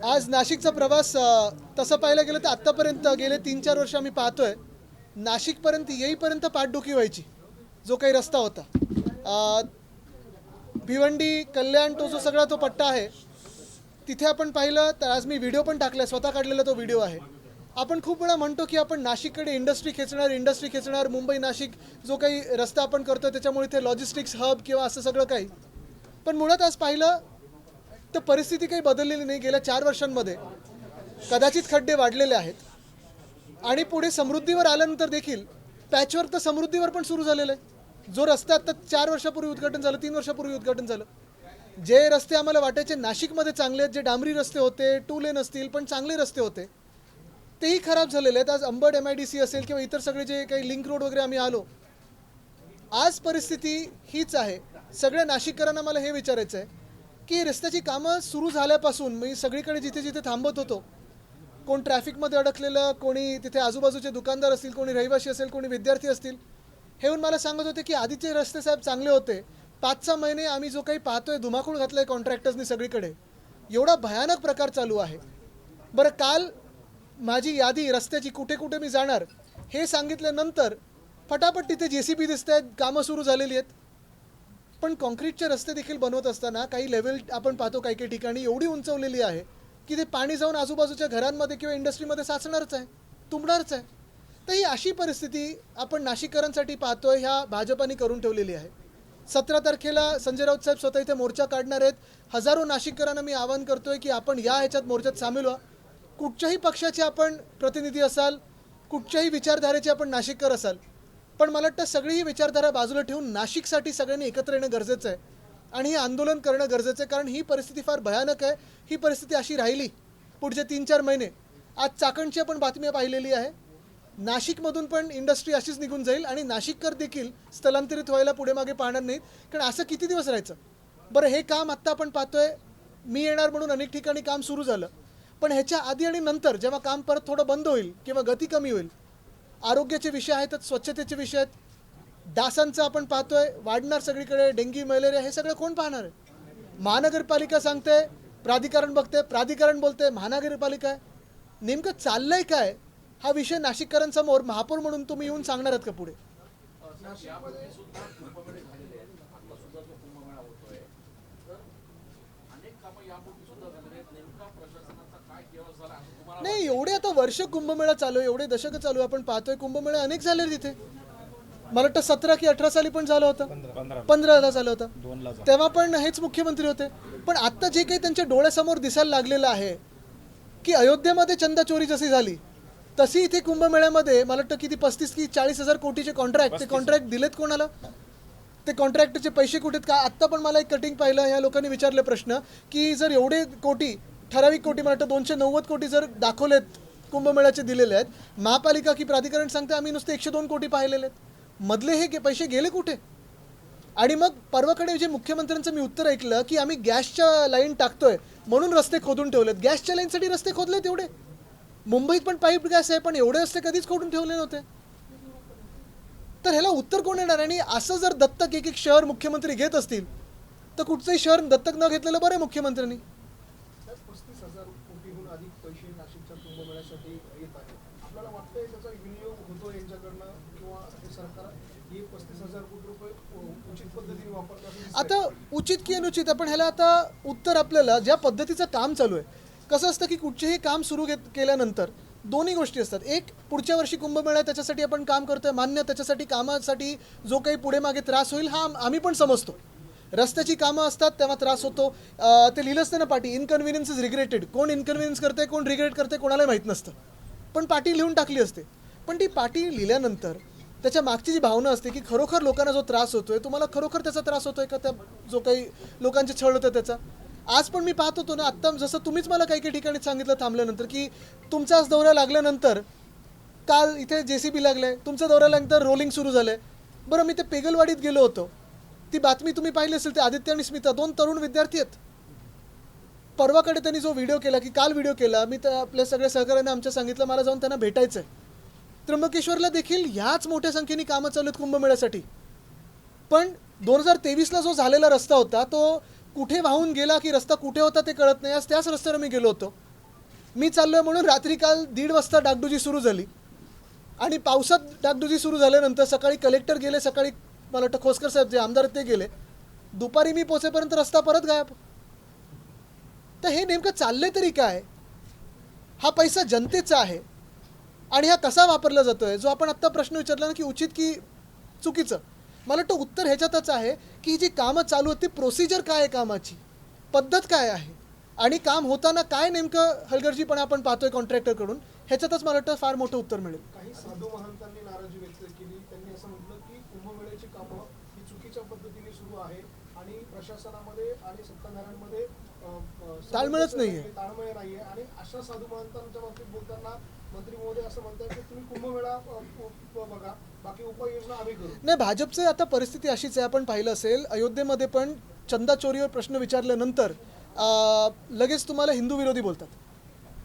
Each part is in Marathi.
आज नाशिकचा प्रवास तसं पाहायला गेलं तर आत्तापर्यंत गेले 3-4 वर्ष आम्ही पाहतोय नाशिकपर्यंत येईपर्यंत पाठदुखी व्हायची जो काही रस्ता होता. भिवंडी कल्याण तो जो सगळा तो पट्टा आहे तिथे आपण पाहिलं तर आज मी व्हिडिओ पण टाकला, स्वतः काढलेला तो व्हिडिओ आहे. आपण खूप वेळा म्हणतो की आपण नाशिककडे इंडस्ट्री खेचणार मुंबई नाशिक जो काही रस्ता आपण करतो त्याच्यामुळे ते लॉजिस्टिक्स हब किंवा असं सगळं काही. पण मुळात आज पाहिलं तर परिस्थिती काही बदललेली नाही. गेल्या 4 वर्षांमध्ये कदाचित खड्डे वाढलेले आहेत आणि पुढे समृद्धीवर आल्यानंतर देखील पॅचवर्क तर समृद्धीवर पण सुरू झालेलं आहे. जो रस्ता आता 4 वर्षापूर्वी उद्घाटन झालं, 3 वर्षापूर्वी उद्घाटन झालं, जे रस्ते आम्हाला वाटायचे नाशिकमध्ये चांगले आहेत, जे डांबरी रस्ते होते, 2 लेन असतील पण चांगले रस्ते होते, तेही खराब झालेले आहेत. आज अंबड MIDC असेल किंवा इतर सगळे जे काही लिंक रोड वगैरे आम्ही आलो, आज परिस्थिती हीच आहे. सगळ्या नाशिककरांना मला हे विचारायचं आहे की रस्त्याची कामं सुरू झाल्यापासून मी सगळीकडे जिथे जिथे थांबत होतो, कोण ट्रॅफिकमध्ये अडकलेलं, कोणी तिथे आजूबाजूचे दुकानदार असतील, कोणी रहिवासी असेल, कोणी विद्यार्थी असतील, हे येऊन मला सांगत होते की आधीचे रस्ते साहेब चांगले होते. 5-6 महिने आम्ही जो काही पाहतोय धुमाकूळ घातलाय कॉन्ट्रॅक्टर्सनी सगळीकडे, एवढा भयानक प्रकार चालू आहे. बरं, काल माझी यादी रस्त्याची कुठे कुठे मी जाणार हे सांगितल्यानंतर फटाफट तिथे JCB दिसत आहेत, कामं सुरू झालेली आहेत. पण कॉन्क्रीटचे रस्ते देखील बनवत असताना काही लेवल आपण पाहतो काही काही ठिकाणी एवढी उंचवलेली आहे की ते पाणी जाऊन आजूबाजूच्या घरांमध्ये किंवा इंडस्ट्रीमध्ये साचणारच आहे, तुंबणारच आहे. तर ही अशी परिस्थिती आपण नाशिककरांसाठी पाहतोय, ह्या भाजपाने करून ठेवलेली आहे. 17 तारखेला संजय राऊत साहेब स्वतः इथे मोर्चा काढणार आहेत. हजारो नाशिककरांना मी आवाहन करतोय की आपण या ह्याच्यात मोर्चात सामील व्हा. कुठच्याही पक्षाचे आपण प्रतिनिधी असाल, कुठच्याही विचारधारेचे आपण नाशिककर असाल, पण मला वाटतं सगळी ही विचारधारा बाजूला ठेवून नाशिकसाठी सगळ्यांनी एकत्र येणं गरजेचं आहे आणि हे आंदोलन करणं गरजेचं आहे. कारण ही परिस्थिती फार भयानक आहे. ही परिस्थिती अशी राहिली पुढचे 3-4 महिने. आज चाकणची आपण बातमी पाहिलेली आहे, नाशिकमधून पण इंडस्ट्री अशीच निघून जाईल आणि नाशिककर देखील स्थलांतरित व्हायला पुढे मागे पाहणार नाहीत. कारण असं किती दिवस राहायचं. बरं, हे काम आत्ता आपण पाहतोय, मी येणार म्हणून अनेक ठिकाणी काम सुरू झालं, पण ह्याच्या आधी आणि नंतर जेव्हा काम परत थोडं बंद होईल किंवा गती कमी होईल, आरोग्याचे विषय आहेत, स्वच्छतेचे विषय आहेत, डासांचं आपण पाहतोय वाढणार सगळीकडे, डेंग्यू मलेरिया, हे सगळं कोण पाहणार आहे? महानगरपालिका सांगते, प्राधिकरण बघते, प्राधिकरण बोलते, महानगरपालिका आहे. नेमकं चाललंय काय हा विषय नाशिककरांसमोर महापौर म्हणून तुम्ही येऊन सांगणार आहात का पुढे? नाही, एवढे आता वर्ष कुंभमेळा चालू आहे, एवढे दशकं चालू आहे, आपण पाहतोय कुंभमेळा अनेक झाले तिथे. मला वाटतं 17 की 18 साली पण झालं होतं, 15ला झालं होतं, तेव्हा पण हेच मुख्यमंत्री होते. पण आता जे काही त्यांच्या डोळ्यासमोर दिसायला लागलेलं आहे की अयोध्येमध्ये चंदा चोरी जशी झाली तशी इथे कुंभमेळ्यामध्ये मला वाटतं किती 35 की 40 हजार कोटीचे कॉन्ट्रॅक्ट, ते कॉन्ट्रॅक्ट दिलेत कोणाला? ते कॉन्ट्रॅक्टचे पैसे कुठेत का? आत्ता पण मला एक कटिंग पाहिलं, ह्या लोकांनी विचारले प्रश्न की जर एवढे कोटी, ठराविक कोटी, मला वाटतं 290 कोटी जर दाखवलेत कुंभमेळ्याचे दिलेले आहेत, महापालिका की प्राधिकरण सांगते आम्ही नुसते 102 कोटी पाहिलेले आहेत, मधले हे पैसे गेले कुठे? आणि मग परवाकडे जे मुख्यमंत्र्यांचं मी उत्तर ऐकलं की आम्ही गॅसच्या लाईन टाकतोय म्हणून रस्ते खोदून ठेवलेत. गॅसच्या लाईनसाठी रस्ते खोदलेत एवढे? मुंबईत पण पाईप गॅस आहे, पण एवढे रस्ते कधीच खोदून ठेवले नव्हते. तर ह्याला उत्तर कोण येणार? आणि असं जर दत्तक एक एक शहर मुख्यमंत्री घेत असतील तर कुठचंही शहर दत्तक न घेतलेलं बरं मुख्यमंत्र्यांनी. 35,000 कोटीहून अधिक पैसे नाशिकच्या कुंभमेळ्यासाठी येत आहे. आपल्याला वाटतंय त्याचा विनियोग होतो यांच्याकडनं, किंवा हे सरकार हे 35,000 कोटी रुपये उचित पद्धतीने वापरतात? आता उचित की अनुचित, आपण ह्याला आता उत्तर आपल्याला ज्या पद्धतीचं काम चालू आहे, कसं असतं की कुठचेही काम सुरू केल्यानंतर दोन्ही गोष्टी असतात. एक, पुढच्या वर्षी कुंभमेळा त्याच्यासाठी आपण काम करतोय मान्य, त्याच्यासाठी कामासाठी जो काही पुढे मागे त्रास होईल हा आम्ही पण समजतो. रस्त्याची कामं असतात तेव्हा त्रास होतो. ते लिहिलं असतं ना पाटी, इनकन्व्हिनियन्स इज रिग्रेटेड. कोण इनकन्व्हिनियन्स करते, कोण रिग्रेट करते, कोणालाही माहीत नसतं, पण पाटी लिहून टाकली असते. पण ती पाटी लिहिल्यानंतर त्याच्या मागची जी भावना असते की खरोखर लोकांना जो त्रास होतोय, तुम्हाला खरोखर त्याचा त्रास होतोय का, त्या जो काही लोकांचे छळ होतं त्याचा. आज पण मी पाहत होतो ना, आत्ता जसं तुम्हीच मला काही काही ठिकाणी सांगितलं थांबल्यानंतर की तुमचा आज दौरा लागल्यानंतर काल इथे JCB लागले, तुमचा दौरा लागल्यानंतर रोलिंग सुरू झालं आहे. बरं, मी ते पेगलवाडीत गेलो होतो, ती बातमी तुम्ही पाहिली असेल, ते आदित्य आणि स्मिता 2 तरुण विद्यार्थी आहेत. परवाकडे त्यांनी जो व्हिडिओ केला की काल व्हिडिओ केला, मी तर आपल्या सगळ्या सहकार्यांना आमच्या सांगितलं मला जाऊन त्यांना भेटायचं आहे. त्र्यंबकेश्वरला देखील ह्याच मोठ्या संख्येने कामं चालू आहेत कुंभमेळ्यासाठी. पण 2023ला जो झालेला रस्ता होता तो कुठे वाहून गेला की रस्ता कुठे होता ते कळत नाही. आज त्याच रस्त्यावर मी गेलो होतो, मी चाललोय म्हणून रात्री काल 1:30 वाजता डागडुजी सुरू झाली आणि पावसात डागडुजी सुरू झाल्यानंतर सकाळी कलेक्टर गेले, सकाळी मला वाटतं खोसकर साहेब जे आमदार आहेत ते गेले, दुपारी मी पोहोचेपर्यंत रस्ता परत गायब. तर हे नेमकं चाललंय तरी काय? हा पैसा जनतेचा आहे आणि हा कसा वापरला जातोय? जो आपण आत्ता प्रश्न विचारला ना की उचित की चुकीचं, मला वाटतं उत्तर ह्याच्यातच आहे की ही जी कामं चालू आहेत ती प्रोसिजर काय आहे, कामाची पद्धत काय आहे आणि काम होताना काय नेमकं हलगर्जीपणा आपण पाहतोय कॉन्ट्रॅक्टरकडून, ह्याच्यातच मला वाटतं फार मोठं उत्तर मिळेल. काही साधू महंतांनी नाराजी व्यक्त केली. त्यांनी असं म्हटलं की कुंभमेळ्याची कामं ही चुकीच्या पद्धतीने सुरू आहे आणि प्रशासनामध्ये आणि सत्ताधाऱ्यांमध्ये ताळमेळच नाहीये. ताळमेळ नाहीये. आणि अशा साधू महंतांच्या बाबतीत बोलताना मंत्री महोदय असं म्हणतात की तुम्ही कुंभमेळा बघा, बाकी उपाययोजना आम्ही करू. नाही, भाजपचं आता परिस्थिती अशीच आहे. आपण पाहिलं असेल अयोध्येमध्ये पण चंदा चोरीवर प्रश्न विचारल्यानंतर लगेच तुम्हाला हिंदू विरोधी बोलतात.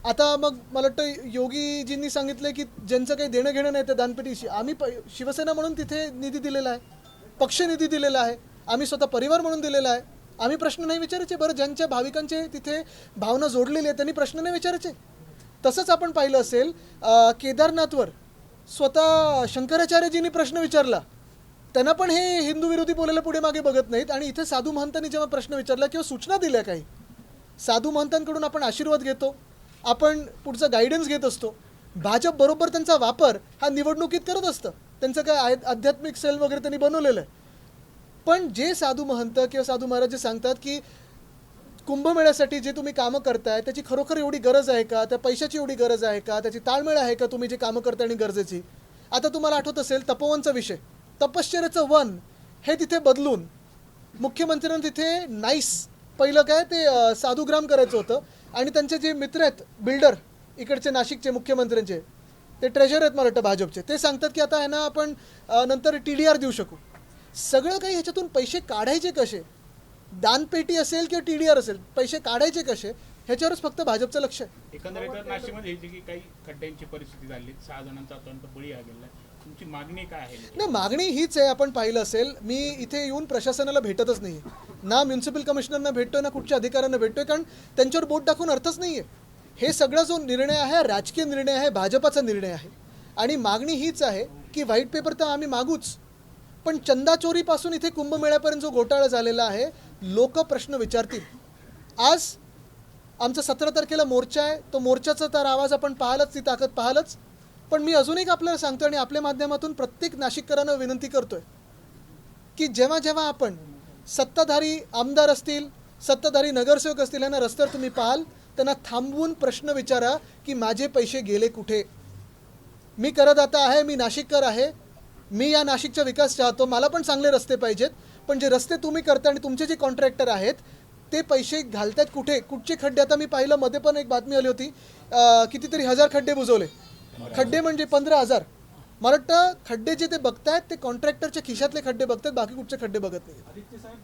आता मग मला वाटतं योगीजींनी सांगितलं की ज्यांचं काही देणं घेणं नाही त्या दानपेटीशी, आम्ही शिवसेना म्हणून तिथे निधी दिलेला आहे, पक्ष निधी दिलेला आहे, आम्ही स्वतः परिवार म्हणून दिलेला आहे. आम्ही प्रश्न नाही विचारायचे. बरं, ज्यांच्या भाविकांचे तिथे भावना जोडलेली आहे त्यांनी प्रश्न नाही विचारायचे. तसंच आपण पाहिलं असेल केदारनाथवर स्वतः शंकराचार्यजींनी प्रश्न विचारला, त्यांना पण हे हिंदू विरोधी बोलायला पुढे मागे बघत नाहीत. आणि इथे साधू महंतांनी जेव्हा प्रश्न विचारला किंवा सूचना दिल्या, काही साधू महंतांकडून आपण आशीर्वाद घेतो, आपण पुढचा गायडन्स घेत असतो. भाजप बरोबर त्यांचा वापर हा निवडणुकीत करत असतं. त्यांचं काय आध्यात्मिक सेल वगैरे त्यांनी बनवलेलं आहे. पण जे साधू महंत किंवा साधू महाराज जे सांगतात की कुंभमेळ्यासाठी जे तुम्ही कामं करताय त्याची खरोखर एवढी गरज आहे का, त्या पैशाची एवढी गरज आहे का, त्याची ताळमेळ आहे का तुम्ही जे कामं करताय आणि गरजेची. आता तुम्हाला आठवत असेल तपोवनचा विषय, तपश्चर्याचं वन हे तिथे बदलून मुख्यमंत्र्यांना तिथे नाईस पहिलं काय ते साधुग्राम करायचं होतं. आणि त्यांचे जे मित्र आहेत बिल्डर इकडचे नाशिकचे मुख्यमंत्र्यांचे, ते ट्रेजर आहेत मला वाटतं भाजपचे, ते सांगतात की आता यांना आपण नंतर TDR देऊ शकू. सगळं काही ह्याच्यातून पैसे काढायचे कसे, दानपेटी असेल किंवा TDR असेल, पैसे काढायचे कसे, ह्याच्यावरच फक्त भाजपचं लक्ष आहे. एकंदरीत नाशिकमध्ये जी काही खड्ड्यांची परिस्थिती झाली, 6 जणांचा अत्यंत बळी गेला, तुमची मागणी काय आहे? नाही, मागणी हीच आहे. आपण पाहिलं असेल मी इथे येऊन प्रशासनाला भेटतच नाही आहे, ना म्युन्सिपल कमिशनरना भेटतोय ना कुठच्या अधिकाऱ्यांना भेटतोय, कारण त्यांच्यावर बोट टाकून अर्थच नाही आहे. हे सगळा जो निर्णय आहे राजकीय निर्णय आहे, भाजपाचा निर्णय आहे. आणि मागणी हीच आहे की व्हाईट पेपर तर आम्ही मागूच, पण चंदा चोरीपासून इथे कुंभमेळ्यापर्यंत जो घोटाळा झालेला आहे, लोक प्रश्न विचारतील. आज आमचा 17 तारखेला मोर्चा आहे, तो मोर्चाचा तर आवाज आपण पाहालच, ती ताकद पाहालच. पण मी अजून एक आपल्याला सांगतो आणि आपल्या माध्यमातून प्रत्येक नाशिककरांना विनंती करतोय की जेव्हा जेव्हा आपण सत्ताधारी आमदार असतील, सत्ताधारी नगरसेवक असतील, यांना रस्त्यावर तुम्ही पाहाल, त्यांना थांबवून प्रश्न विचारा की माझे पैसे गेले कुठे. मी करदाता आहे, मी नाशिककर आहे, मी या नाशिकचा विकास चाहतो, मला पण चांगले रस्ते पाहिजेत. पण जे रस्ते तुम्ही करता आणि तुमचे जे कॉन्ट्रॅक्टर आहेत ते पैसे घालतात कुठे, कुठचे खड्डे. आता मी पाहिलं मध्ये पण एक बातमी आली होती, कितीतरी 1000 खड्डे बुजवले. खड्डे म्हणजे 15,000. मला वाटतं खड्डे जे ते बघतायत ते कॉन्ट्रॅक्टरच्या खिशातले खड्डे बघतात, बाकी कुठचे खड्डे बघत नाही. आदित्य साहेब,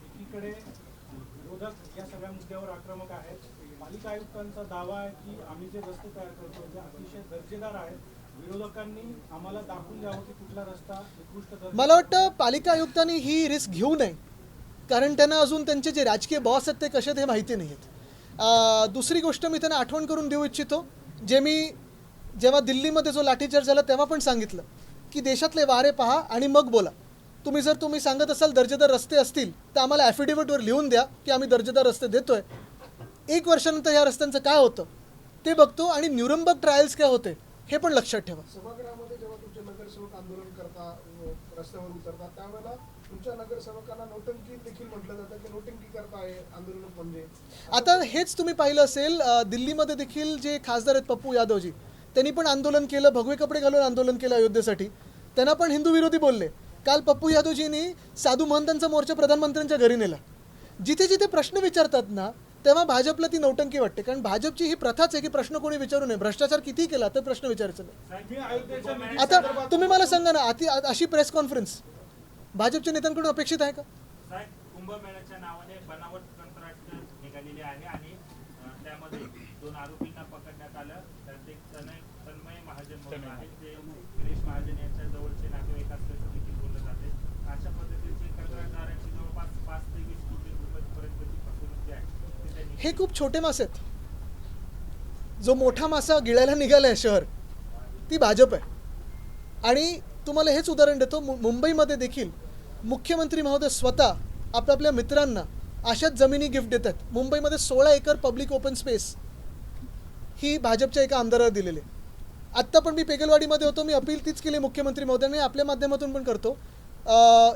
एकीकडे विरोधक या सगळ्या मुद्द्यावर आक्रमक आहेत. पालिका आयुक्तांचा दावा आहे की आम्ही जे रस्ते तयार करतो ते अतिशय दर्जेदार आहेत. विरोधकांनी आम्हाला दाखवून द्यावं की कुठला रस्ता उत्कृष्ट दर्जाचा. मला वाटतं पालिका आयुक्तांनी ही रिस्क घेऊ नये, कारण त्यांना अजून त्यांचे जे राजकीय बॉस आहेत ते कसे ते माहिती नाही आहेत. दुसरी गोष्ट मी त्यांना आठवण करून देऊ इच्छितो, जे मी जेव्हा दिल्लीमध्ये जो लाठीचार्ज झाला तेव्हा पण सांगितलं की देशातले वारे पहा आणि मग बोला. तुम्ही सांगत असाल दर्जेदार रस्ते असतील तर आम्हाला ॲफिडेव्हिटवर लिहून द्या की आम्ही दर्जेदार रस्ते देतोय. 1 वर्षानंतर ह्या रस्त्यांचं काय होतं ते बघतो आणि न्यूरमबर्ग ट्रायल्स काय होते हे पण लक्षात ठेवा. सभागृहामध्ये जेव्हा तुमचे नगरसेवक आंदोलन करता, रस्त्यावर उतरतात, त्यावेळेला तुमच्या नगरसेवकांना नोटंकी देखील म्हटलं जातं की नोटंकी करताय आंदोलन म्हणजे. आता हेच तुम्ही पाहिलं असेल दिल्लीमध्ये देखील जे खासदार आहेत पप्पू यादवजी, त्यांनी पण आंदोलन केलं, भगवे कपडे घालून आंदोलन केलं अयोध्येसाठी. त्यांना पण हिंदू विरोधी बोलले. काल पप्पू यादवजींनी साधू महंतांचा मोर्चा प्रधानमंत्र्यांच्या घरी नेला. जिथे जिथे प्रश्न विचारतात ना तेव्हा भाजपला ती नौटंकी वाटते, कारण भाजपची ही प्रथाच आहे की प्रश्न कोणी विचारू नये. भ्रष्टाचार किती केला तर प्रश्न विचारायचा नाही. आता तुम्ही मला सांगा ना, अशी प्रेस कॉन्फरन्स भाजपच्या नेत्यांकडून अपेक्षित आहे का? कुंभमेळ्याच्या नावाने बनावट कंत्राट निघालेले आहे आणि त्यामध्ये 2 आरोपींना पकडण्यात आलं. त्यात एक तन्मय महाजन म्हणून आहे, जे गिरीश महाजन यांच्या जवळचे नातेवाईक असल्याचं देखील बोललं जाते. अशा पद्धतीचे कंत्राटदारांची जवळपास 5 ते 20 कोटी रुपयांपर्यंतची फसवणूक जी आहे ती त्यांनी. हे खूप छोटे मासे आहेत. जो मोठा मासा गिळायला निघाला आहे शहर, ती भाजप आहे. आणि तुम्हाला हेच उदाहरण देतो, मुंबईमध्ये देखील मुख्यमंत्री महोदय स्वतः आपल्या मित्रांना अशाच जमिनी गिफ्ट देतात. मुंबईमध्ये 16 एकर पब्लिक ओपन स्पेस ही भाजपच्या एका आमदाराला दिलेली आहे. आत्ता पण मी पेगलवाडीमध्ये होतो, मी अपील तीच केली मुख्यमंत्री महोदयांनी, आपल्या माध्यमातून पण करतो.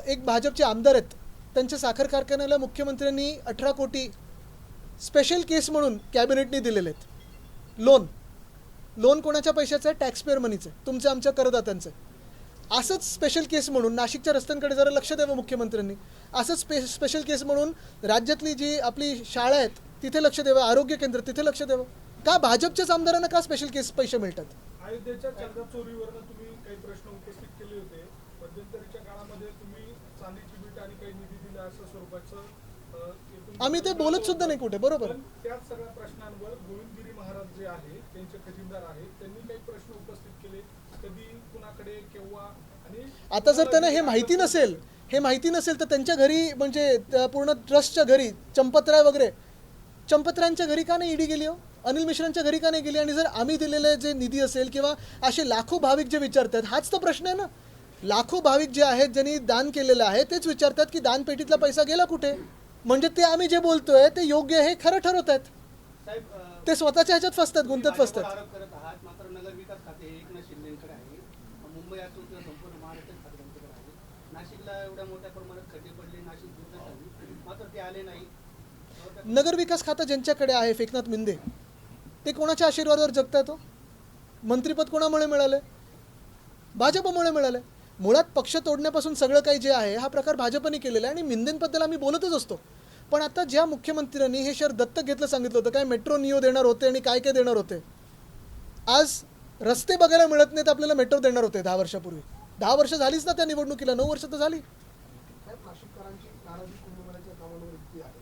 एक भाजपचे आमदार आहेत, त्यांच्या साखर कारखान्याला मुख्यमंत्र्यांनी 18 कोटी स्पेशल केस म्हणून कॅबिनेटने दिलेले आहेत. लोन कोणाच्या पैशाचं आहे? टॅक्सपेअर मनीचं आहे, तुमच्या आमच्या करदात्यांचं आहे. असंच स्पेशल केस म्हणून नाशिकच्या रस्त्यांकडे जरा लक्ष द्यावं मुख्यमंत्र्यांनी. असंच स्पेशल केस म्हणून राज्यातली जी आपली शाळा आहेत तिथे लक्ष द्यावं, आरोग्य केंद्र तिथे लक्ष द्यावं. का भाजपच्याच आमदारांना का स्पेशल केस पैसे मिळतात? अयोध्येच्या चांदा चोरीवरनं तुम्ही काही प्रश्न उपस्थित केले होते. मध्यंतरीच्या काळामध्ये तुम्ही चांदीची बीट आणि काही निधी दिला असं स्वरूपाचं आम्ही ते बोलत सुद्धा नाही कुठे. बरोबर. पण त्याच सगळ्या प्रश्नांवर गोविंदगिरी महाराज जे आहे, त्यांचे खजिनदार आहेत, त्यांनी काही प्रश्न उपस्थित केले. कधी कुणाकडे, केव्हा, आणि आता जर त्यांना हे माहिती नसेल तर त्यांच्या घरी, म्हणजे पूर्ण ट्रस्टच्या घरी, चंपतरायांच्या घरी का नाही ईडी गेली हो? अनिल मिश्रांच्या घरी का नाही गेली? आणि जर आम्ही दिलेले जे निधी असेल किंवा असे लाखो भाविक जे विचारतात, हाच तर प्रश्न आहे ना. लाखो भाविक जे आहेत, ज्यांनी दान केलेलं आहे, तेच विचारतात की दानपेटीतला पैसा गेला कुठे. म्हणजे ते आम्ही जे बोलतोय ते योग्य आहे, खरं ठरवत आहेत. ते स्वतःच्या ह्याच्यात फसतात, गुंतत फसतात. आरोप करत आहात, मात्र नगर विकास खाते हे एकनाथ शिंदेकडे आहे. मुंबई असो किंवा संपूर्ण महाराष्ट्रात खातेदारांकडे आहे. नाशिकला एवढ्या मोठ्या प्रमाणात खड्डे पडले, नाशिक दुर्गत झाली, मात्र ते आले नाही. नगर विकास खातं ज्यांच्याकडे आहे, एकनाथ मिंदे, ते कोणाच्या आशीर्वादावर जगतात हो? मंत्रिपद कोणामुळे मिळालं? भाजपमुळे मिळालं. मुळात पक्ष तोडण्यापासून सगळं काही जे आहे हा प्रकार भाजपने केलेला आहे. आणि मिंदेंबद्दल आम्ही बोलतच असतो. पण आता ज्या मुख्यमंत्र्यांनी हे शहर दत्तक घेतलं सांगितलं होतं, काय मेट्रो नियो देणार होते आणि काय काय देणार होते, आज रस्ते बघायला मिळत नाहीत, आपल्याला मेट्रो देणार होते 10 वर्षापूर्वी. 10 वर्ष झालीच ना त्या निवडणुकीला, 9 वर्ष तर झाली. नाशिककरांची नाराजी कुंभमेळ्याच्या कामांवर इतकी आहे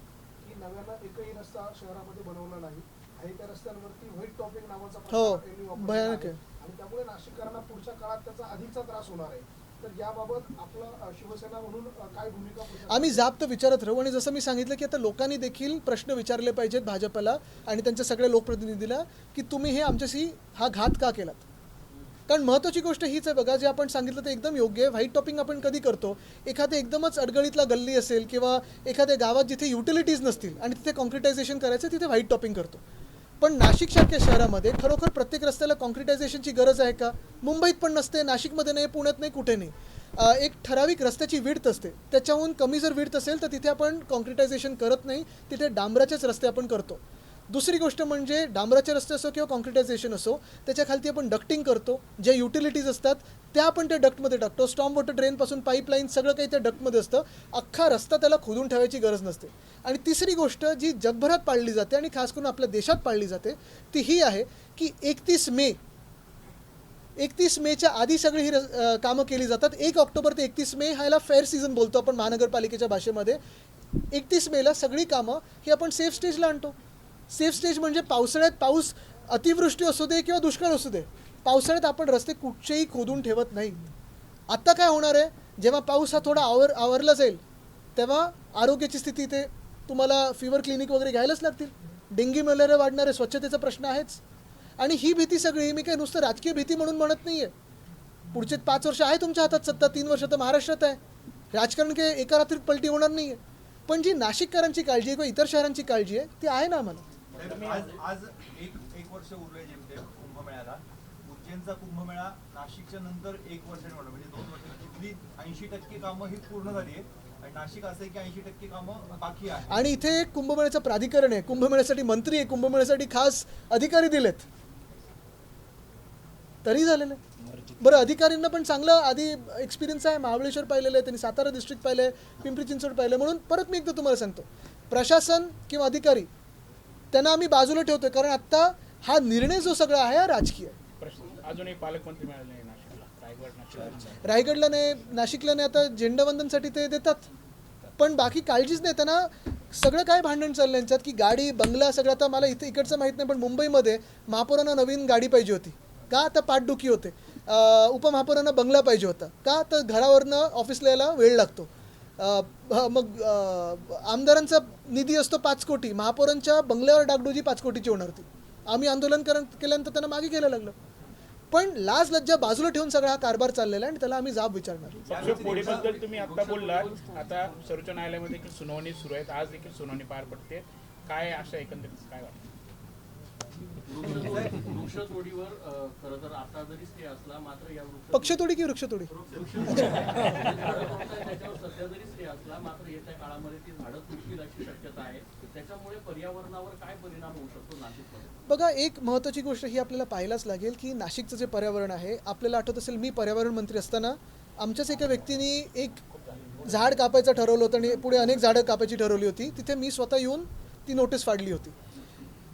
की नव्यानं एकही रस्ता शहरामध्ये बनवला नाही. आणि त्या रस्त्यांवरती व्हाईट टॉपिंग नावाचा प्रकार यांनी वापरलेला भयानक आहे. आणि त्यामुळे नाशिककरांना पुढच्या काळात त्याचा अधिकचा त्रास होणार आहे. तर याबाबत आपलं शिवसेना म्हणून काय भूमिका? आम्ही जाब तर विचारत राहू. आणि जसं मी सांगितलं की आता लोकांनी देखील प्रश्न विचारले पाहिजेत भाजपला आणि त्यांच्या सगळ्या लोकप्रतिनिधीला की तुम्ही हे आमच्याशी हा घात का केलात. कारण महत्त्वाची गोष्ट हीच आहे बघा, जे आपण सांगितलं ते एकदम योग्य आहे. व्हाईट टॉपिंग आपण कधी करतो? एखाद्या एकदमच अडगळीतला गल्ली असेल किंवा एखाद्या गावात जिथे युटिलिटीज नसतील आणि तिथे कॉन्क्रिटायझेशन करायचं, तिथे व्हाईट टॉपिंग करतो. पण नाशिकसारख्या शहरामध्ये खरोखर प्रत्येक रस्त्याला कॉन्क्रिटायझेशनची गरज आहे का? मुंबईत पण नसते, नाशिकमध्ये नाही, पुण्यात नाही, कुठे नाही. एक ठराविक रस्त्याची विड्थ असते, त्याच्याहून कमी जर विड्थ असेल तर तिथे आपण कॉन्क्रिटायझेशन करत नाही, तिथे डांबराचेच रस्ते आपण करतो. दुसरी गोष्ट म्हणजे डांबराचे रस्ते असो किंवा कॉन्क्रिटायझेशन असो, त्याच्या खालती आपण डक्टिंग करतो. ज्या युटिलिटीज असतात त्या आपण त्या डक्टमध्ये टाकतो. स्टॉर्म वॉटर ड्रेनपासून पाईपलाईन सगळं काही त्या डक्टमध्ये असतं. अख्खा रस्ता त्याला खोदून ठेवायची गरज नसते. आणि तिसरी गोष्ट जी जगभरात पाळली जाते आणि खास करून आपल्या देशात पाळली जाते ती ही आहे की 31 मेच्या आधी सगळी ही कामं केली जातात. 1 ऑक्टोबर ते 31 मे ह्याला फेअर सीझन बोलतो आपण महानगरपालिकेच्या भाषेमध्ये. 31 मेला सगळी कामं ही आपण सेफ स्टेजला आणतो. सेफ स्टेज म्हणजे पावसाळ्यात पाऊस अतिवृष्टी असू दे किंवा दुष्काळ असू दे, पावसाळ्यात आपण रस्ते कुठचेही खोदून ठेवत नाहीत. आत्ता काय होणार आहे, जेव्हा पाऊस हा थोडा आवरला जाईल तेव्हा आरोग्याची स्थिती ते तुम्हाला फीवर क्लिनिक वगैरे घ्यायलाच लागतील. डेंग्यू मलेरिया वाढणार आहे, स्वच्छतेचा प्रश्न आहेच. आणि ही भीती सगळी मी काही नुसतं राजकीय भीती म्हणून म्हणत नाही आहे. पुढचे 5 वर्ष आहे तुमच्या हातात सत्ता, 3 वर्ष तर महाराष्ट्रात आहे. राजकारण काही एका रात्रीत पलटी होणार नाही आहे. पण जी नाशिककरांची काळजी आहे किंवा इतर शहरांची काळजी आहे ती आहे ना आम्हाला. आज एक वर्ष उरले जेमतेम कुंभमेळ्याला. उज्जैनचा कुंभमेळा नाशिकच्या नंतर 1 वर्षाने होणार, म्हणजे 2 वर्ष. तिथली 80% कामं ही पूर्ण झाली आहेत आणि नाशिक असं आहे की 80% कामं बाकी आहे. आणि इथे एक कुंभमेळ्याचं प्राधिकरण आहे, कुंभमेळ्यासाठी मंत्री आहे, कुंभमेळ्यासाठी खास अधिकारी दिलेत, तरी झालेलं आहे. बरं, अधिकाऱ्यांना पण चांगलं आधी एक्सपिरियन्स आहे. महाबळेश्वर पाहिलेलं आहे त्यांनी, सातारा डिस्ट्रिक्ट पाहिलं आहे, पिंपरी चिंचवड पाहिलं. म्हणून परत मी एकदा तुम्हाला सांगतो, प्रशासन किंवा अधिकारी त्यांना आम्ही बाजूला ठेवतोय, कारण आत्ता हा निर्णय जो सगळा आहे हा राजकीय आहे. अजूनही पालकमंत्री मिळाले नाही नाशिकला, रायगडला नाही, नाशिकला नाही. आता झेंडावंदनसाठी ते देतात, पण बाकी काळजीच नाही त्यांना. सगळं काय भांडण चाललं यांच्यात की गाडी बंगला सगळं. आता मला इकडचं माहीत नाही, पण मुंबईमध्ये महापौरांना नवीन गाडी पाहिजे होती का? आता पाठदुखी होते. उपमहापौरांना बंगला पाहिजे होता का? तर घरावरनं ऑफिसला यायला वेळ लागतो. मग आमदारांचा निधी असतो 5 कोटी, महापौरांच्या बंगल्यावर डागडुजी 5 कोटीची होणार होती. आम्ही आंदोलन केल्यानंतर त्यांना मागे घ्यायला लागलं. पण लाज लज्जा बाजूला ठेवून सगळा हा कारभार चाललेला आहे आणि त्याला आम्ही जाब विचारणार. पक्षफोडीबद्दल तुम्ही आता बोललात, आता सर्वोच्च न्यायालयामध्ये देखील सुनावणी सुरू आहेत, आज देखील सुनावणी पार पडते. काय अशा एकंदरीत काय वाटतं? वृक्षतोडीवर खरं तर आता जरी स्टे असला मात्र या पक्षतोडी की वृक्षतोडी? त्याच्यावर सध्या जरी स्टे असला मात्र येत्या काळामध्ये ती झाडं तुटतील अशी शक्यता आहे. त्याच्यामुळे पर्यावरणावर काय परिणाम होऊ शकतो नाशिकमध्ये? बघा, एक महत्त्वाची गोष्ट ही आपल्याला पाहायलाच लागेल की नाशिकचं जे पर्यावरण आहे, आपल्याला आठवत असेल मी पर्यावरण मंत्री असताना आमच्याच एका व्यक्तीने एक झाड कापायचं ठरवलं होतं आणि पुढे अनेक झाडं कापायची ठरवली होती. तिथे मी स्वतः येऊन ती नोटीस फाडली होती.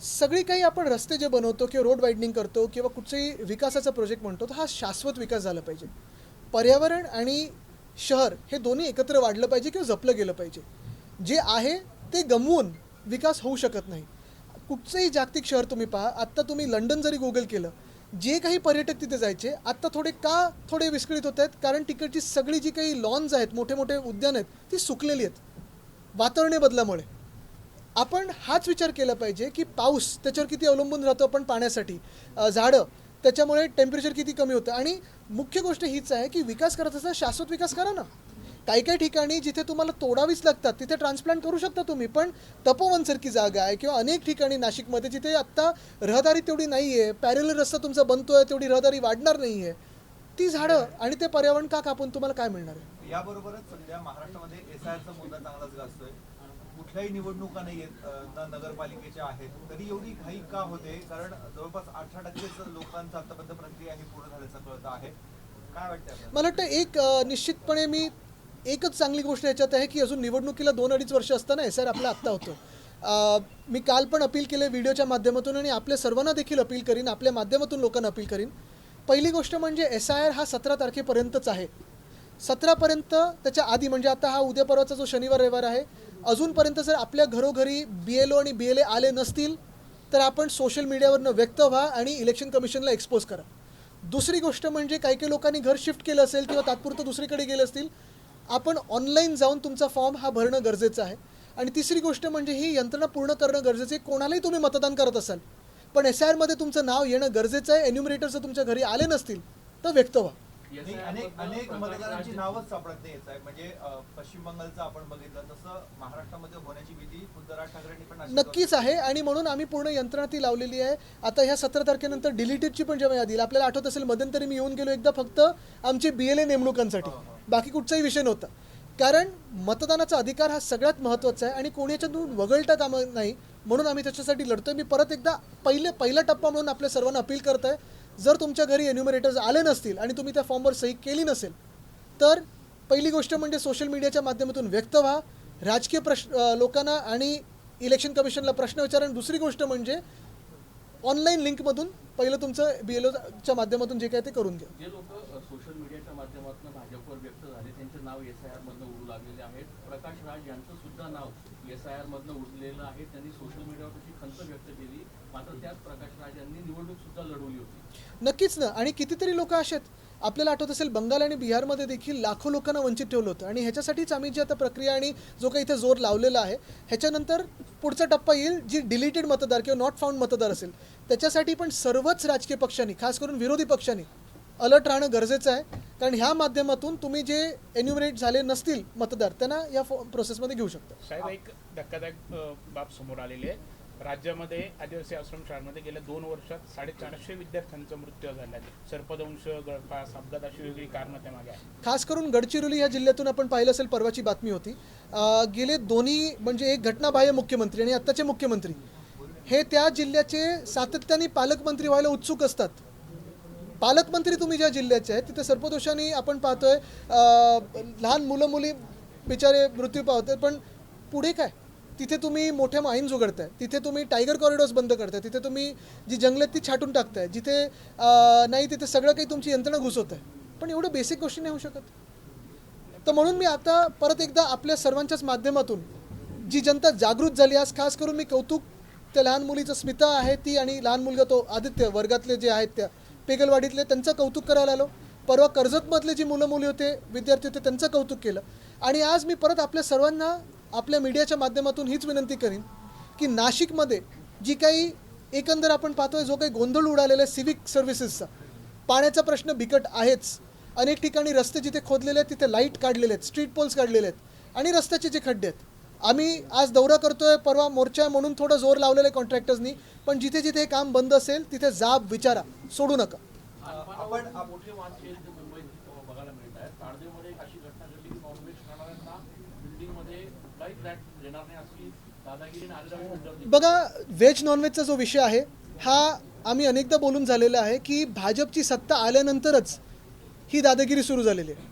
सगळी काही आपण रस्ते जे बनवतो किंवा रोड वाईडनिंग करतो किंवा कुठचाही विकासाचा प्रोजेक्ट म्हणतो तर हा शाश्वत विकास झाला पाहिजे. पर्यावरण आणि शहर हे दोन्ही एकत्र वाढलं पाहिजे किंवा जपलं गेलं पाहिजे. जे आहे ते गमवून विकास होऊ शकत नाही. कुठचंही जागतिक शहर तुम्ही पहा, आत्ता तुम्ही लंडन जरी गुगल केलं, जे काही पर्यटक तिथे जायचे आत्ता थोडे विस्कळीत होत आहेत, कारण तिकडची सगळी जी काही लॉन्स आहेत, मोठे मोठे उद्यान आहेत, ती सुकलेली आहेत वातावरणीय बदलामुळे. आपण हाच विचार केला पाहिजे की पाऊस त्याच्यावर किती अवलंबून राहतो आपण पाण्यासाठी, झाडं त्याच्यामुळे टेम्परेचर किती कमी होतं. आणि मुख्य गोष्ट हीच आहे की विकास करत असताना शाश्वत विकास करा ना. काही काही ठिकाणी जिथे तुम्हाला तोडावीच लागतात तिथे ट्रान्सप्लांट करू शकता तुम्ही, पण तपोवनसारखी जागा आहे किंवा अनेक ठिकाणी नाशिकमध्ये जिथे आत्ता रहदारी तेवढी नाही आहे, पॅरेलल रस्ता तुमचा बनतोय, तेवढी रहदारी वाढणार नाही आहे, ती झाडं आणि ते पर्यावरण का कापून तुम्हाला काय मिळणार आहे? याबरोबरच सध्या महाराष्ट्रामध्ये SIR चा मुद्दा चांगलाच गाजतोय. कुठल्याही निवडणुका नाही आहेत, नगरपालिकेच्या आहेत, तरी एवढी घाई का होते? कारण जवळपास 18% लोकांचा आतापर्यंत प्रक्रिया ही पूर्ण झाल्याचं कळत आहे. काय वाटतं आपल्याला? मला वाटतं एक निश्चितपणे मी एकच चांगली गोष्ट याच्यात आहे की अजून निवडणुकीला 2-2.5 वर्ष असताना SIR आपला आत्ता होतो. मी काल पण अपील केले व्हिडिओच्या माध्यमातून आणि आपल्या सर्वांना देखील अपील करीन, आपल्या माध्यमातून लोकांना अपील करीन. पहिली गोष्ट म्हणजे SIR हा 17 तारखेपर्यंतच आहे. 17पर्यंत त्याच्या आधी म्हणजे आता हा उद्या परवाचा जो शनिवार रविवार आहे, अजूनपर्यंत जर आपल्या घरोघरी BLO आणि BLA आले नसतील तर आपण सोशल मीडियावरनं व्यक्त व्हा आणि इलेक्शन कमिशनला एक्सपोज करा. दुसरी गोष्ट म्हणजे काही लोकांनी घर शिफ्ट केलं असेल किंवा तात्पुरतं दुसरीकडे गेले असतील, आपण ऑनलाईन जाऊन तुमचा फॉर्म हा भरणं गरजेचं आहे. आणि तिसरी गोष्ट म्हणजे ही यंत्रणा पूर्ण करणं गरजेचं आहे. कोणालाही तुम्ही मतदान करत असाल पण SIR मध्ये तुमचं नाव येणं गरजेचं आहे. एन्युमरेटर जर तुमच्या घरी आले नसतील तर व्यक्त व्हा. अनेक मतदारांची नावच सापडत नाही साहेब. म्हणजे पश्चिम बंगालचं आपण बघितलं तसं महाराष्ट्रामध्ये होण्याची भीती खुद्द राज ठाकरेंनी पण नक्कीच आहे आणि म्हणून आम्ही पूर्ण यंत्रणा ती लावलेली आहे. आता ह्या 17 तारखेनंतर डिलीटेडची पण जेव्हा यादी येईल, आपल्याला आठवत असेल मध्यंतरी मी येऊन गेलो एकदा फक्त आमची BLA नेमणुकांसाठी, बाकी कुठचाही विषय नव्हता. कारण मतदानाचा अधिकार हा सगळ्यात महत्त्वाचा आहे आणि कोणी याच्यातून वगळता कामं नाही, म्हणून आम्ही त्याच्यासाठी लढतोय. मी परत एकदा पहिला टप्पा म्हणून आपल्या सर्वांना अपील करत आहे, जर तुमच्या घरी एन्युमरेटर्स आले नसतील आणि तुम्ही त्या फॉर्मवर सही केली नसेल तर पहिली गोष्ट म्हणजे सोशल मीडियाच्या माध्यमातून व्यक्त व्हा, राजकीय लोकांना आणि इलेक्शन कमिशनला प्रश्न विचारा. आणि दुसरी गोष्ट म्हणजे ऑनलाईन लिंकमधून पहिलं तुमचं BLOच्या माध्यमातून जे काय ते करून घ्या. जे लोक सोशल मीडियाच्या माध्यमातून भाजपवर व्यक्त झाले त्यांचे नाव SIR मधनं उडू लागलेले आहेत. प्रकाश राज यांचं सुद्धा नाव SIR मधनं उडलेलं आहे. त्यांनी सोशल मीडियावर तशी खंत व्यक्त केली, मात्र त्याच प्रकाश राज यांनी निवडणूक सुद्धा लढवली होती. नक्कीच ना. आणि कितीतरी लोक असे आहेत, आपल्याला आठवत असेल बंगाल आणि बिहारमध्ये देखील लाखो लोकांना वंचित ठेवलं होतं. आणि ह्याच्यासाठीच आम्ही जी आता प्रक्रिया आणि जो काही इथे जोर लावलेला आहे, ह्याच्यानंतर पुढचा टप्पा येईल जी डिलीटेड मतदार किंवा नॉट फाउंड मतदार असेल त्याच्यासाठी पण सर्वच राजकीय पक्षांनी, खास करून विरोधी पक्षांनी अलर्ट राहणं गरजेचं आहे. कारण ह्या माध्यमातून तुम्ही जे एन्युमरेट झाले नसतील मतदार त्यांना या प्रोसेसमध्ये घेऊ शकता. साहेब, एक धक्कादायक बाब समोर आलेली आहे. राज्यामध्ये आदिवासी आश्रमशाळांमध्ये गेल्या 2 वर्षात 450 विद्यार्थ्यांचा मृत्यू झाला आहे. सर्पदंश, गळफास, अपघात अशी वेगळी कारणं त्यामागे आहेत. खास करून गडचिरोली या जिल्ह्यातून आपण पाहिलं असेल, परवाची बातमी होती. गेले दोन्ही म्हणजे एक घटनाबाह्य मुख्यमंत्री आणि आत्ताचे मुख्यमंत्री हे त्या जिल्ह्याचे सातत्याने पालकमंत्री व्हायला उत्सुक असतात. पालकमंत्री तुम्ही ज्या जिल्ह्याचे आहेत तिथे सर्पदोषाने आपण पाहतोय लहान मुलं मुली बिचारे मृत्यू पावतात. पण पुढे काय? तिथे तुम्ही मोठ्या माईन्स उघडताय, तिथे तुम्ही टायगर कॉरिडॉर्स बंद करताय, तिथे तुम्ही जी जंगलात ती छाटून टाकताय, जिथे नाही तिथे सगळं काही तुमची यंत्रणा घुसवत आहे. पण एवढं बेसिक गोष्टी नाही होऊ शकत. तर म्हणून मी आता परत एकदा आपल्या सर्वांच्याच माध्यमातून जी जनता जागृत झाली, आज खास करून मी कौतुक त्या लहान मुलीचं स्मिता आहे ती आणि लहान मुलगा तो आदित्य वर्गातले जे आहेत त्या पेगलवाडीतले, त्यांचं कौतुक करायला आलो. परवा कर्जतमधले जी मुलं मुली होते, विद्यार्थी होते, त्यांचं कौतुक केलं. आणि आज मी परत आपल्या सर्वांना आपल्या मीडियाच्या माध्यमातून हीच विनंती करीन की नाशिकमध्ये जी काही एकंदर आपण पाहतोय जो काही गोंधळ उडालेला आहे सिव्हिक सर्व्हिसेसचा, पाण्याचा प्रश्न बिकट आहेच. अनेक ठिकाणी रस्ते जिथे खोदलेले आहेत तिथे लाईट काढलेले आहेत, स्ट्रीट पोल्स काढलेले आहेत आणि रस्त्याचे जे खड्डे आहेत. आम्ही आज दौरा करतोय, परवा मोर्चा आहे म्हणून थोडं जोर लावलेलं आहे कॉन्ट्रॅक्टर्सनी, पण जिथे जिथे हे काम बंद असेल तिथे जाब विचारा, सोडू नका. आपण मोठे वादखेळ मुंबईत बघायला मिळत आहेत. ताडदेवमध्ये एक अशी घटना घडली की नॉनव्हेज खाणाऱ्यांना बिल्डिंगमध्ये कुठलाही फ्लॅट देणार नाही अशी दादागिरीने आलेला. बघा, व्हेज नॉनव्हेजचा जो विषय आहे हा आम्ही अनेकदा बोलून झालेला आहे की भाजपची सत्ता आल्यानंतरच ही दादागिरी सुरू झालेली आहे.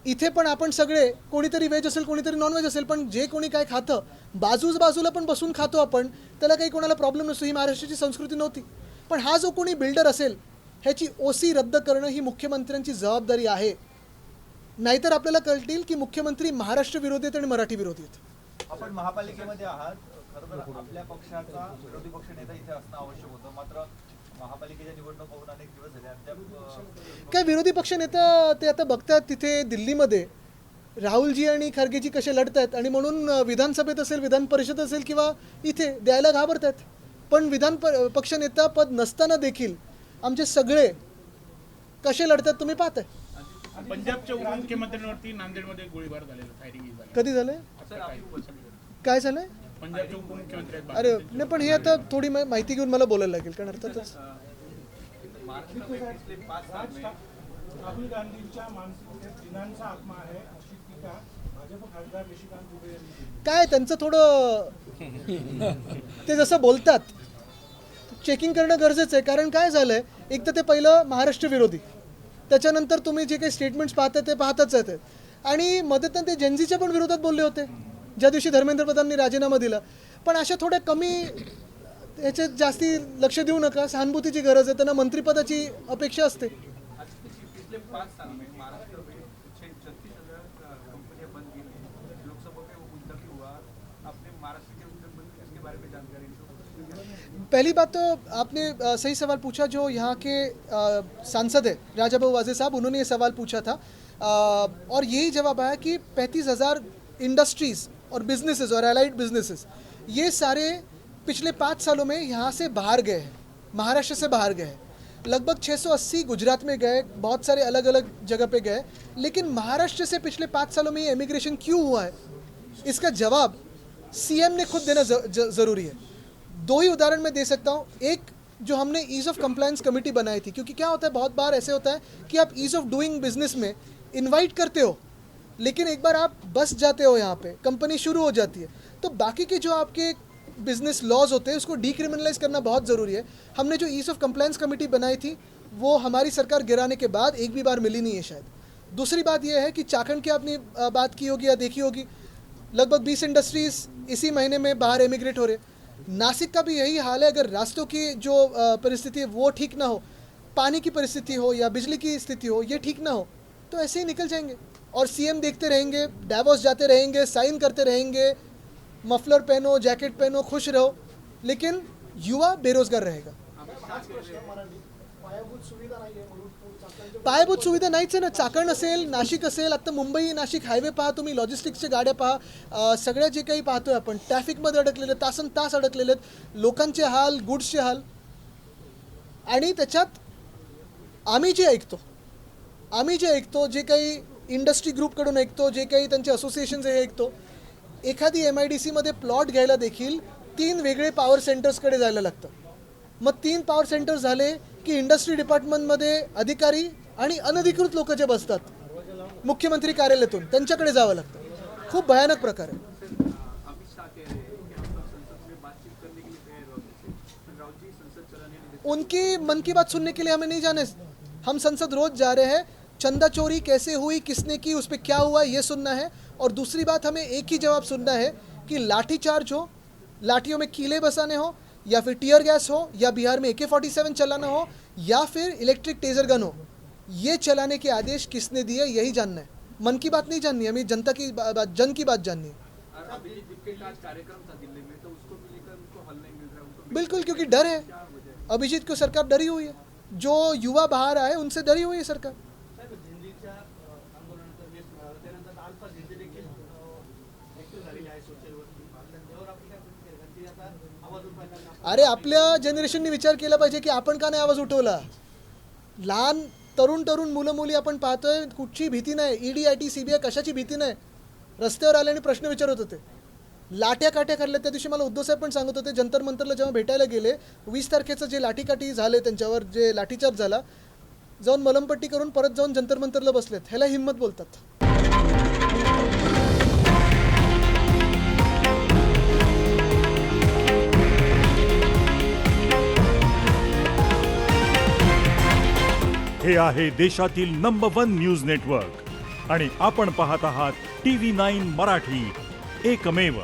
इथे पण आपण सगळे, कोणीतरी व्हेज असेल कोणीतरी नॉनव्हेज असेल, पण जे कोणी काय खातं बाजूला पण बसून खातो आपण, त्याला काही कोणाला प्रॉब्लेम नसतो. ही महाराष्ट्राची संस्कृती नव्हती. पण हा जो कोणी बिल्डर असेल ह्याची ओसी रद्द करणं ही मुख्यमंत्र्यांची जबाबदारी आहे. नाहीतर आपल्याला कळतील की मुख्यमंत्री महाराष्ट्र विरोधी आहेत आणि मराठी विरोधी आहेत. आपण महापालिकेमध्ये आहात, खरं तर आपल्या पक्षाचा विरोधी पक्ष नेता इथे असणं आवश्यक होतं, मात्र महापालिकेच्या निवडणूक होऊन अनेक दिवस झाले अद्याप काय विरोधी पक्ष नेता ते आता बघतात तिथे दिल्लीमध्ये राहुलजी आणि खरगेजी कसे लढत आहेत आणि म्हणून विधानसभेत असेल, विधान परिषद असेल किंवा इथे द्यायला घाबरत आहेत. पण पक्ष नेता पद नसताना देखील आमचे सगळे कसे लढतात तुम्ही पाहताय. पंजाबच्या उपमुख्यमंत्र्यांवरती नांदेडमध्ये गोळीबार झालेला, फायरिंग झाली. कधी झालंय, काय झालंय? पंजाबचे उपमुख्यमंत्री आहेत. अरे नाही, पण हे आता थोडी माहिती घेऊन मला बोलायला लागेल, कारण अर्थातच राहुल गांधींच्या मानसिकतेत जिनांचा आत्मा आहे अशी टीका भाजप खासदार निशिकांत दुबे यांनी केली. काय त्यांचं थोडं ते जसं बोलतात चेकिंग करणं गरजेचं आहे. कारण काय झालंय, एक तर ते पहिलं महाराष्ट्र विरोधी, त्याच्यानंतर तुम्ही जे काही स्टेटमेंट्स पाहता ते पाहतच आहेत. आणि मध्यंतरी ते जेनझीच्या पण विरोधात बोलले होते ज्या दिवशी धर्मेंद्र प्रधाननी राजीनामा दिला. पण अशा थोड्या कमी ह्याच्यात जास्ती लक्ष देऊ नका. सहानुभूतीची गरज आहे, त्यांना मंत्रिपदाची अपेक्षा असते. पिछले 5 साल में महाराष्ट्र में 36,000 कंपनियां बंद की गई, लोकसभा में वो मुद्दा भी हुआ. आपने महाराष्ट्र के अंदर बंद इसके बारे में जानकारी दो. पहली बात तो आपने सही सवाल पूछा. जो यहाँ के सांसद है राजा भाऊ वाजे साहब, उन्होंने ये सवाल पूछा था और यही जवाब आया कि 35,000 इंडस्ट्रीज़ और बिजनेसेस और एलाइड बिजनेसेस ये सारे पिछले 5 सालों में यहाँ से बाहर गए हैं, महाराष्ट्र से बाहर गए हैं. लगभग 680 गुजरात में गए, बहुत सारे अलग अलग जगह पे गए. लेकिन महाराष्ट्र से पिछले 5 सालों में ये इमिग्रेशन क्यों हुआ है, इसका जवाब सीएम ने खुद देना ज़रूरी है. 2 ही उदाहरण मैं दे सकता हूँ. एक, जो हमने ईज़ ऑफ कंप्लायंस कमेटी बनाई थी, क्योंकि क्या होता है बहुत बार ऐसे होता है कि आप ईज़ ऑफ डूइंग बिजनेस में इन्वाइट करते हो, लेकिन एक बार आप बस जाते हो यहाँ पे, कंपनी शुरू हो जाती है, तो बाकी के जो आपके बिजनेस लॉज होते हैं उसको डीक्रिमिनलाइज करना बहुत ज़रूरी है. हमने जो ईज़ ऑफ कंप्लायंस कमेटी बनाई थी वो हमारी सरकार गिराने के बाद एक भी बार मिली नहीं है शायद. दूसरी बात यह है कि चाखंड की आपने बात की होगी या देखी होगी, लगभग 20 इंडस्ट्रीज़ इसी महीने में बाहर एमिग्रेट हो रहे. नासिक का भी यही हाल है. अगर रास्तों की जो परिस्थिति है वो ठीक ना हो, पानी की परिस्थिति हो या बिजली की स्थिति हो, ये ठीक ना हो, तो ऐसे ही निकल जाएंगे. और सीएम देखते रहेंगे, डावोस जाते रहेंगे, साइन करते रहेंगे, मफलर पहनो, जैकेट पहनो, खुश रहो, लेकिन युवा बेरोजगार रहेगा. पायाभूत सुविधा नाहीच आहे ना. चाकण असेल, नाशिक असेल, आता मुंबई नाशिक हायवे पहा तुम्ही, लॉजिस्टिक्सच्या गाड्या पहा, सगळ्या जे काही पाहतोय आपण ट्रॅफिकमध्ये अडकलेले, तासन तास अडकलेले आहेत, लोकांचे हाल, गुड्सचे हाल. आणि त्याच्यात आम्ही जे ऐकतो, जे काही इंडस्ट्री ग्रुपकडून ऐकतो, जे काही त्यांचे असोसिएशन्स हे ऐकतो, एखादी MIDCमध्ये प्लॉट घ्यायला देखील 3 वेगळे पॉवर सेंटर्सकडे जायला लागतं. मग 3 पॉवर सेंटर्स झाले की इंडस्ट्री डिपार्टमेंटमध्ये अधिकारी आणि अनधिकृत लोक जे बसतात मुख्यमंत्री कार्यालयातून, त्यांच्याकडे जावं लागतं. खूप भयानक प्रकार आहे. अमित शाह कह रहे हैं कि हम लोग संसद में बातचीत करने के लिए तैयार होते हैं. राहुल जी संसद चलाने नहीं देते. उनकी मन की बात सुनने के लिए हमें नहीं जाने. हम संसद रोज जा रहे हैं. चंदा चोरी कैसे हुई, किसने की, उस पर क्या हुआ, ये सुनना है. और दूसरी बात, हमें एक ही जवाब सुनना है कि लाठी चार्ज हो, लाठियों में कीले बसाने हो, या फिर टीयर गैस हो, या बिहार में AK-47 चलाना हो, या फिर इलेक्ट्रिक टेजर गन हो, ये चलाने के आदेश किसने दिए, यही जानना है. मन की बात नहीं जाननी है, हमें जनता की बात, जन की बात जाननी है. अभिजीत का आज कार्यक्रम था दिल्ली में, तो उसको भी लेकर उनको हल नहीं मिल रहा है. उनको बिल्कुल, क्योंकि डर है. अभिजीत को सरकार डरी हुई है. जो युवा बाहर आए उनसे डरी हुई है सरकार. झेंडीच्या आंदोलनानंतर त्यानंतर अल्फा झेंडी देखील ऍक्टिव्ह झालेली आहे सोशलवरती. त्यावर आपली काय प्रतिक्रिया आहे? ती आता अरे आपल्या जनरेशनने विचार केला पाहिजे की आपण का नाही आवाज उठवला. लहान तरुण मुलं मुली आपण पाहतोय, कुठची भीती नाही, ईडी आयटी सीबीआय कशाची भीती नाही, रस्त्यावर आले आणि प्रश्न विचारत होते. लाट्या काट्या करल्या. त्या दिवशी मला उद्धव साहेब पण सांगत होते, जंतर मंतरला जेव्हा भेटायला गेले 20 तारखेचं जे लाठीकाठी झाले, त्यांच्यावर जे लाठीचार्ज झाला, जाऊन मलमपट्टी करून परत जाऊन जंतर मंतरला बसलेत. ह्याला हिंमत बोलतात. हे आहे देशातील नंबर 1 न्यूज नेटवर्क आणि आपण पाहत आहात TV9 मराठी, एकमेव.